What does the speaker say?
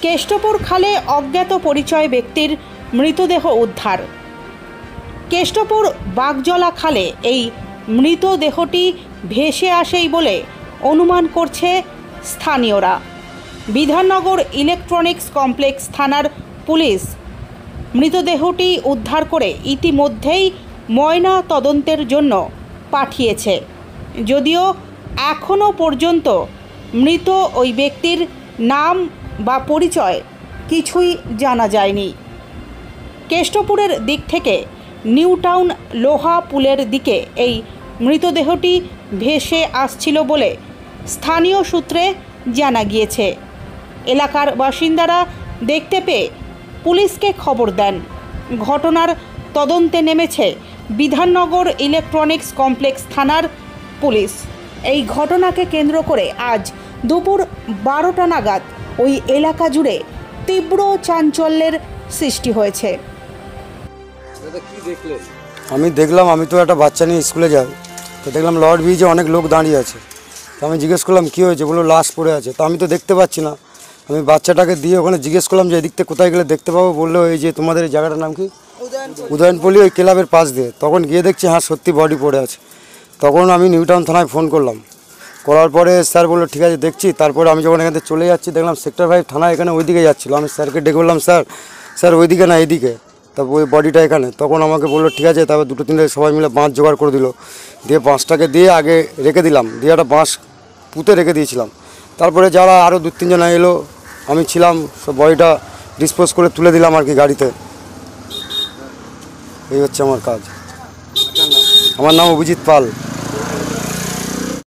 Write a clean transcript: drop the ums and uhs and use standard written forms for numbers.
কেষ্টপুর খালে অজ্ঞাত পরিচয় ব্যক্তির মৃতদেহ উদ্ধার। কেষ্টপুর বাগজলা খালে এই মৃতদেহটি ভেসে আসেই বলে অনুমান করছে স্থানীয়রা। বিধাননগর ইলেকট্রনিক্স কমপ্লেক্স থানার পুলিশ মৃতদেহটি উদ্ধার করে ইতিমধ্যেই ময়না তদন্তের জন্য পাঠিয়েছে, যদিও এখনও পর্যন্ত মৃত ওই ব্যক্তির নাম বা পরিচয় কিছুই জানা যায়নি। কেষ্টপুরের দিক থেকে নিউ টাউন লোহা পুলের দিকে এই মৃতদেহটি ভেসে আসছিল বলে স্থানীয় সূত্রে জানা গিয়েছে। এলাকার বাসিন্দারা দেখতে পেয়ে পুলিশকে খবর দেন। ঘটনার তদন্তে নেমেছে বিধাননগর ইলেকট্রনিক্স কমপ্লেক্স থানার পুলিশ। এই ঘটনাকে কেন্দ্র করে আজ দুপুর 12টা নাগাদ ওই এলাকা জুড়ে তীব্র চাঞ্চল্যের সৃষ্টি হয়েছে। আমি দেখলাম, আমি তো একটা বাচ্চা নিয়ে স্কুলে যাই, তো দেখলাম লর্ড ব্রিজে অনেক লোক দাঁড়িয়ে আছে। তো আমি জিজ্ঞেস করলাম কী হয়েছে, বললো লাশ পড়ে আছে। তো আমি তো দেখতে পাচ্ছি না। আমি বাচ্চাটাকে দিয়ে ওখানে জিজ্ঞেস করলাম যে এদিক থেকে কোথায় গেলে দেখতে পাবো। বললো এই যে তোমাদের এই জায়গাটার নাম কি, উদয়নপল্লী, ওই ক্লাবের পাশ দিয়ে। তখন গিয়ে দেখছি হ্যাঁ সত্যি বডি পড়ে আছে। তখন আমি নিউ টাউন থানায় ফোন করলাম, করার পরে স্যার বললো ঠিক আছে দেখছি। তারপরে আমি যখন এখান থেকে চলে যাচ্ছি দেখলাম সেক্টর 5 থানা এখানে ওইদিকে যাচ্ছিলো। আমি স্যারকে ডেকে বললাম স্যার ওইদিকে না এইদিকে, তারপর ওই বডিটা এখানে। তখন আমাকে বললো ঠিক আছে। তারপর 2-3 সবাই মিলে বাঁশ জোগাড় করে দিল, দিয়ে বাঁশটাকে দিয়ে আগে রেখে দিলাম, দিয়ে একটা বাঁশ পুঁতে রেখে দিয়েছিলাম। তারপরে যারা আরও 2-3 জন এলো, আমি ছিলাম, সব বডিটা ডিসপোজ করে তুলে দিলাম আর কি গাড়িতে। এই হচ্ছে আমার কাজ। আমার নাম অভিজিৎ পাল।